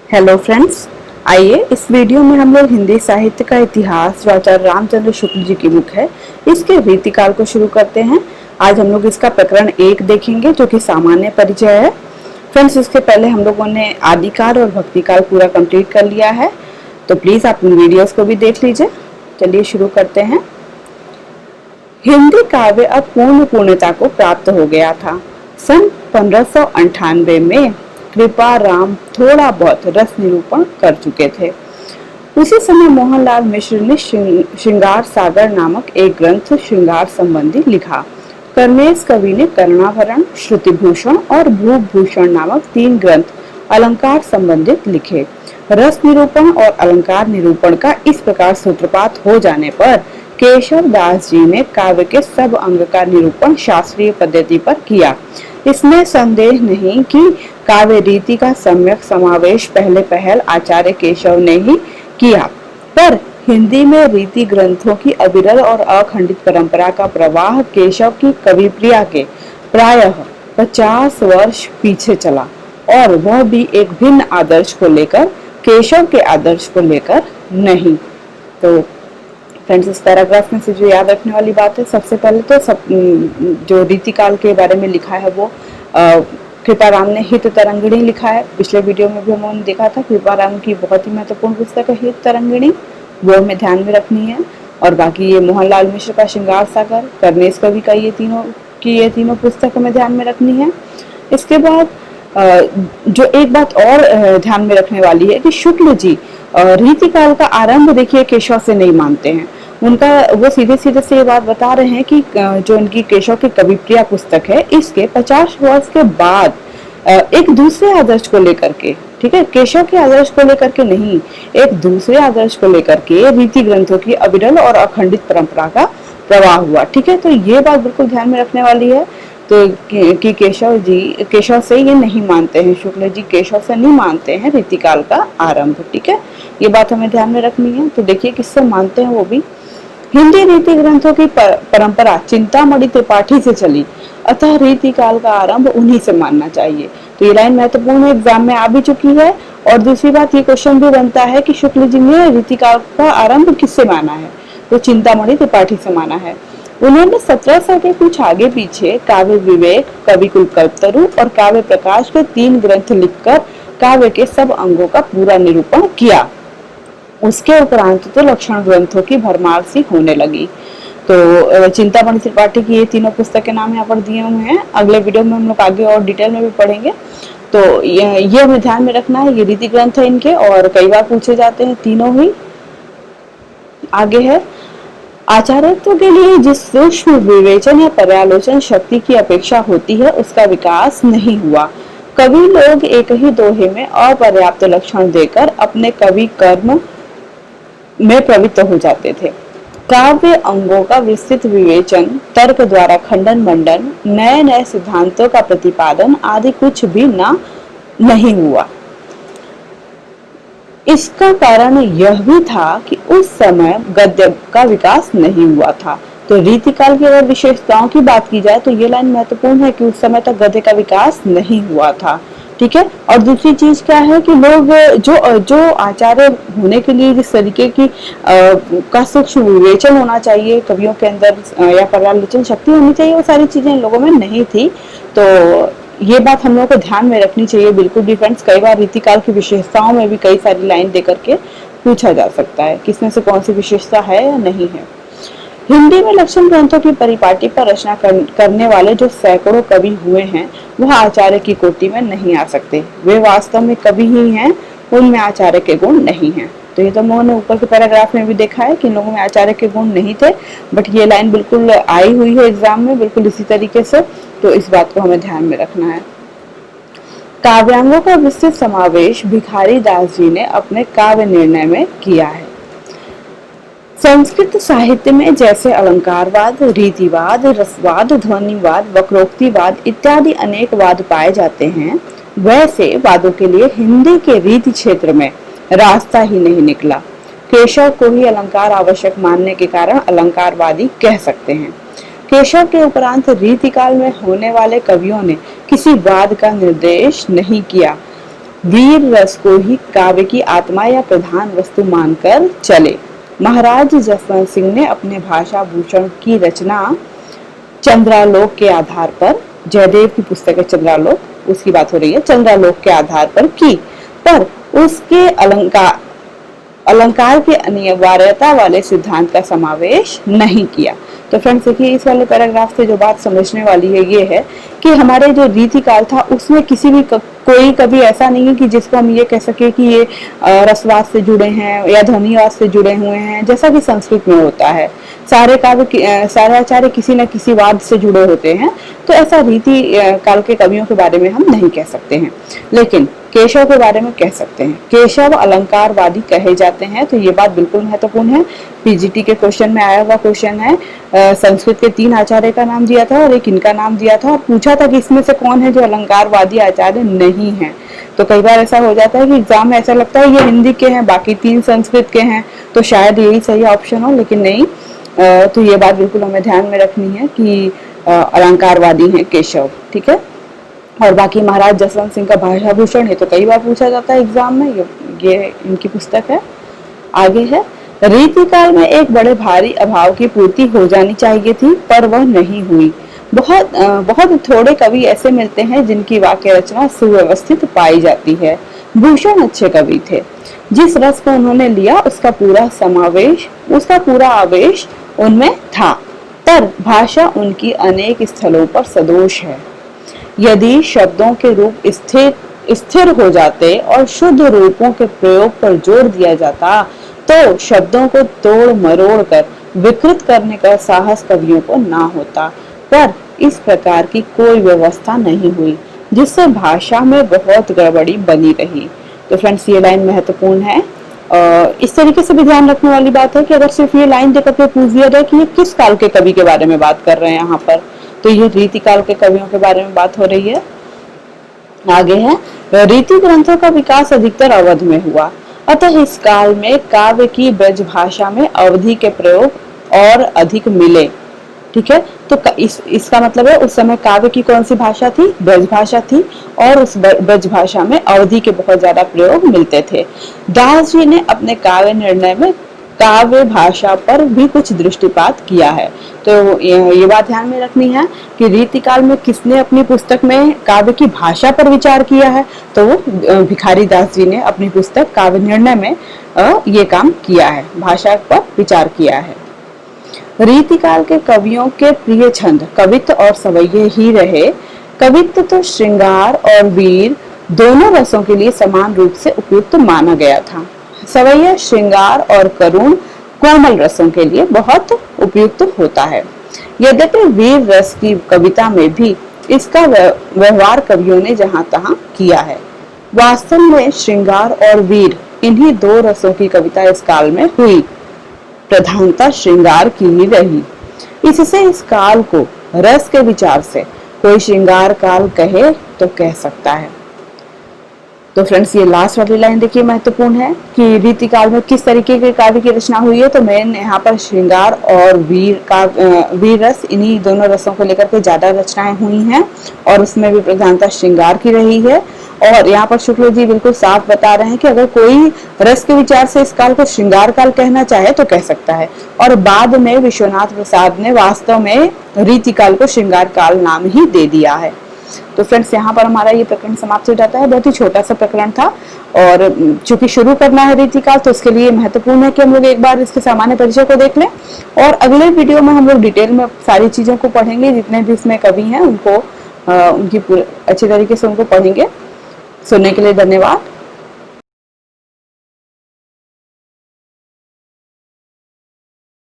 Hello friends, आइए इस video में हम लोग हिंदी साहित्य का इतिहास जो आचार्य रामचंद्र शुक्ल जी की बुक है इसके रीतिकाल को शुरू करते हैं। आज हम लोग इसका प्रकरण 1 देखेंगे जो कि सामान्य परिचय है। फ्रेंड्स, इसके पहले हम लोगों ने आदिकाल और भक्तिकाल पूरा कंप्लीट कर लिया है, तो प्लीज आप उन वीडियोस को भी देख लीजिए। चलिए शुरू करते हैं। हिंदी काव्य अब पूर्णता को प्राप्त हो गया था। सन 1598 में कृपाराम थोड़ा बहुत रस निरूपण कर चुके थे। उसी समय मोहनलाल मिश्र ने श्रृंगार सागर नामक एक ग्रंथ श्रृंगार संबंधी लिखा। कर्नेश कवि ने कर्णाभरण, श्रुतिभूषण और भूभूषण नामक 3 ग्रंथ अलंकार संबंधित लिखे। रस निरूपण और अलंकार निरूपण का इस प्रकार सूत्रपात हो जाने पर केशव दास जी ने काव्य के सब अंग का निरूपण शास्त्रीय पद्धति पर किया। इसमें संदेह नहीं कि काव्य रीति का सम्यक समावेश पहल आचार्य केशव ने ही किया, पर हिंदी में रीति ग्रंथों की अविरल और अखंडित परंपरा का प्रवाह केशव की कविप्रिया के प्रायः 50 वर्ष पीछे चला, और वह भी एक भिन्न आदर्श को लेकर, केशव के आदर्श को लेकर नहीं। तो फ्रेंड्स, इस पैराग्राफ में से जो याद रखने वाली बात है, सबसे पहले तो जो रीतिकाल के बारे में लिखा है वो कृपाराम ने हित तरंगिणी लिखा है। पिछले वीडियो में भी हमने देखा था कृपाराम की बहुत ही महत्वपूर्ण पुस्तक है हित तरंगिणी, वो हमें ध्यान में रखनी है। और बाकी ये मोहनलाल मिश्र का श्रृंगार सागर, कर्नेश कवि का ये तीनों पुस्तक हमें ध्यान में रखनी है। इसके बाद जो एक बात और ध्यान में रखने वाली है कि शुक्ल जी रीतिकाल का आरंभ देखिए केशव से नहीं मानते हैं। उनका वो सीधे से ये बात बता रहे हैं कि जो उनकी केशव की कविप्रिया पुस्तक है इसके 50 वर्ष के बाद एक दूसरे आदर्श को लेकर के, ठीक है, केशव के आदर्श को लेकर के नहीं, एक दूसरे आदर्श को लेकर के रीति ग्रंथों की अविरल और अखंडित परंपरा का प्रवाह हुआ। ठीक है, तो ये बात बिल्कुल ध्यान में रखने वाली है। तो कि केशव से ये नहीं मानते हैं, शुक्ल जी केशव से नहीं मानते हैं रीतिकाल का आरंभ। ठीक है, ये बात हमें ध्यान में रखनी है। तो देखिए किससे मानते हैं वो भी। हिंदी रीति ग्रंथों की परंपरा चिंतामणि त्रिपाठी से चली, अतः रीतिकाल का आरंभ उन्हीं से मानना चाहिए। तो ये लाइन महत्वपूर्ण एग्जाम में आ भी चुकी है। और दूसरी बात, ये क्वेश्चन भी बनता है कि शुक्ल जी ने रीतिकाल का आरंभ किससे माना है, तो चिंतामणि त्रिपाठी से माना है। उन्होंने 1700 के कुछ आगे पीछे काव्य विवेक, कवि कुलकल्पतरु और काव्य प्रकाश के 3 ग्रंथ लिखकर काव्य के सब अंगों का पूरा निरूपण किया। उसके उपरांत तो लक्षण ग्रंथों की भरमार सी होने लगी। तो चिंतामणि त्रिपाठी की ये तीनों पुस्तक के नाम यहाँ पर दिए हुए हैं। अगले वीडियो में हम लोग आगे और डिटेल में भी पढ़ेंगे। तो ये हमें ध्यान में रखना है, ये रीति ग्रंथ है इनके, और कई बार पूछे जाते हैं तीनों ही। आगे है, आचार्यत्व के लिए जिस सूक्ष्म विवेचन या पर्यालोचन शक्ति की अपेक्षा होती है उसका विकास नहीं हुआ। कवि लोग एक ही दोहे में अपर्याप्त लक्षण देकर अपने कवि कर्म में प्रवृत्त हो जाते थे। काव्य अंगों का विस्तृत विवेचन, तर्क द्वारा खंडन मंडन, नए नए सिद्धांतों का प्रतिपादन आदि कुछ भी नहीं हुआ। इसका कारण यह भी था कि उस समय गद्य का विकास नहीं हुआ था। तो रीतिकाल की अगर विशेषताओं की बात की जाए तो ये लाइन महत्वपूर्ण है कि उस समय तक गद्य का विकास नहीं हुआ था। ठीक है, और दूसरी चीज क्या है कि लोग जो आचार्य होने के लिए जिस तरीके की का सूक्ष्म विवेचन होना चाहिए कवियों के अंदर या पर्यालोचन शक्ति होनी चाहिए, वो सारी चीजें इन लोगों में नहीं थी। तो ये बात हम लोगों को ध्यान में रखनी चाहिए बिल्कुल भी फ्रेंड्स। कई बार रीतिकाल की विशेषताओं में भी कई सारी लाइन दे करके पूछा जा सकता है कि इसमें से कौन सी विशेषता है या नहीं है। हिंदी में लक्षण ग्रंथों की परिपाटी पर रचना करने वाले जो सैकड़ों कवि हुए हैं वह आचार्य की कोटि में नहीं आ सकते। वे वास्तव में कवि ही हैं, उनमें आचार्य के गुण नहीं हैं। तो ये तो मैंने ऊपर के पैराग्राफ में भी देखा है कि इन लोगों में आचार्य के गुण नहीं थे, बट ये लाइन बिल्कुल आई हुई है एग्जाम में बिल्कुल इसी तरीके से। तो इस बात को हमें ध्यान में रखना है। काव्यांगों का विस्तृत समावेश भिखारी दास जी ने अपने काव्य निर्णय में किया है। संस्कृत साहित्य में जैसे अलंकारवाद, रीतिवाद, रसवाद, ध्वनिवाद, वक्रोक्तिवाद इत्यादि अनेक वाद पाए जाते हैं, वैसे वादों के लिए हिंदी के रीति क्षेत्र में रास्ता ही नहीं निकला। केशव को ही अलंकार आवश्यक मानने के कारण अलंकारवादी कह सकते हैं। केशव के उपरांत रीतिकाल में होने वाले कवियों ने किसी वाद का निर्देश नहीं किया। वीर रस को ही काव्य की आत्मा या प्रधान वस्तु मानकर चले। महाराज जसवंत सिंह ने अपने भाषा भूषण की रचना चंद्रालोक के आधार पर, जयदेव की पुस्तक है चंद्रालोक, उसकी बात हो रही है, चंद्रालोक के आधार पर की, पर उसके अलंकार के अनिवार्यता वाले सिद्धांत का समावेश नहीं किया। तो फ्रेंड्स देखिए, इस वाले पैराग्राफ से जो बात समझने वाली है ये है कि हमारे जो रीतिकाल था उसमें किसी भी कोई कभी ऐसा नहीं है कि जिसको हम ये कह सके कि ये रसवाद से जुड़े हैं या ध्वनिवाद से जुड़े हुए हैं, जैसा कि संस्कृत में होता है। सारे काव्य, सारे आचार्य किसी न किसी वाद से जुड़े होते हैं, तो ऐसा रीति काल के कवियों के बारे में हम नहीं कह सकते हैं। लेकिन केशव के बारे में कह सकते हैं। केशव अलंकारवादी कहे जाते हैं, तो ये बात बिल्कुल महत्वपूर्ण है। पीजीटी के क्वेश्चन में आया हुआ क्वेश्चन है। संस्कृत के 3 आचार्य का नाम दिया था और एक इनका नाम दिया था और पूछा था कि इसमें से कौन है जो अलंकारवादी आचार्य नहीं है। तो कई बार ऐसा हो जाता है कि एग्जाम में ऐसा लगता है ये हिंदी के हैं, बाकी 3 संस्कृत के हैं, तो शायद यही सही ऑप्शन हो, लेकिन नहीं। तो ये बात बिल्कुल हमें ध्यान में रखनी है कि अलंकारवादी हैं केशव, ठीक है। और बाकी महाराज जसवंत सिंह का भाषा भूषण है, तो कई बार पूछा जाता है एग्जाम में, ये इनकी पुस्तक है। आगे है, रीतिकाल में एक बड़े भारी अभाव की पूर्ति हो जानी चाहिए थी, पर वह नहीं हुई। बहुत थोड़े कवि ऐसे मिलते हैं जिनकी वाक्य रचना सुव्यवस्थित पाई जाती है। भूषण अच्छे कवि थे, जिस रस को उन्होंने लिया उसका पूरा आवेश उनमें था, पर भाषा उनकी अनेक स्थलों पर सदोष है। यदि शब्दों के रूप स्थिर हो जाते और शुद्ध रूपों के प्रयोग पर जोर दिया जाता, तो शब्दों को तोड़ मरोड़ कर विकृत करने का साहस कवियों को ना होता। पर इस प्रकार की कोई व्यवस्था नहीं हुई, जिससे भाषा में बहुत गड़बड़ी बनी रही। तो फ्रेंड्स, ये लाइन महत्वपूर्ण है। इस तरीके से भी ध्यान रखने वाली बात है कि अगर सिर्फ ये लाइन देकर के पूछ दिया जाए कि ये किस काल के कवि के बारे में बात कर रहे हैं यहाँ पर, तो ये रीतिकाल के कवियों के बारे में बात हो रही है। आगे है, रीति ग्रंथों का विकास अधिकतर अवध में हुआ, अतः इस काल में काव्य की ब्रज भाषा में अवधि के प्रयोग और अधिक मिले, ठीक है। तो इसका मतलब है उस समय काव्य की कौन सी भाषा थी? ब्रज भाषा थी, और उस ब्रज भाषा में अवधि के बहुत ज्यादा प्रयोग मिलते थे। दास जी ने अपने काव्य निर्णय में काव्य भाषा पर भी कुछ दृष्टिपात किया है। तो ये बात ध्यान में रखनी है कि रीतिकाल में किसने अपनी पुस्तक में काव्य की भाषा पर विचार किया है, तो वो भिखारी दास जी ने अपनी पुस्तक काव्य निर्णय में ये काम किया है, भाषा पर विचार किया है। रीतिकाल के कवियों के प्रिय छंद कवित्व और सवैये ही रहे। कवित्व तो श्रृंगार और वीर दोनों रसों के लिए समान रूप से उपयुक्त माना गया था। सवैया श्रृंगार और करुण कोमल रसों के लिए बहुत उपयुक्त होता है। यद्यपि वीर रस की कविता में भी इसका व्यवहार कवियों ने जहां तहां किया है। वास्तव में श्रृंगार और वीर, इन्हीं 2 रसों की कविता इस काल में हुई। प्रधानता श्रृंगार की ही रही। इससे इस काल को रस के विचार से कोई श्रृंगार काल कहे तो कह सकता है। तो फ्रेंड्स, ये लास्ट वाली लाइन देखिए महत्वपूर्ण है कि रीतिकाल में किस तरीके के काव्य की रचना हुई है। तो मेन यहाँ पर श्रृंगार और वीर रस, इन्हीं दोनों रसों को लेकर के ज्यादा रचनाएं हुई हैं, और उसमें भी प्रधानता श्रृंगार की रही है। और यहाँ पर शुक्ल जी बिल्कुल साफ बता रहे हैं कि अगर कोई रस के विचार से इस काल को श्रृंगार काल कहना चाहे तो कह सकता है। और बाद में विश्वनाथ प्रसाद ने वास्तव में रीतिकाल को श्रृंगार काल नाम ही दे दिया है। तो फ्रेंड्स, यहाँ पर हमारा ये प्रकरण समाप्त हो जाता है। बहुत ही छोटा सा प्रकरण था, और चूंकि शुरू करना है रीतिकाल, तो उसके लिए महत्वपूर्ण है कि हम लोग एक बार इसके सामान्य परिचय को देख लें, और अगले वीडियो में हम लोग डिटेल में सारी चीजों को पढ़ेंगे। जितने भी इसमें कवि हैं उनको उनकी अच्छी तरीके से उनको पढ़ेंगे। सुनने के लिए धन्यवाद।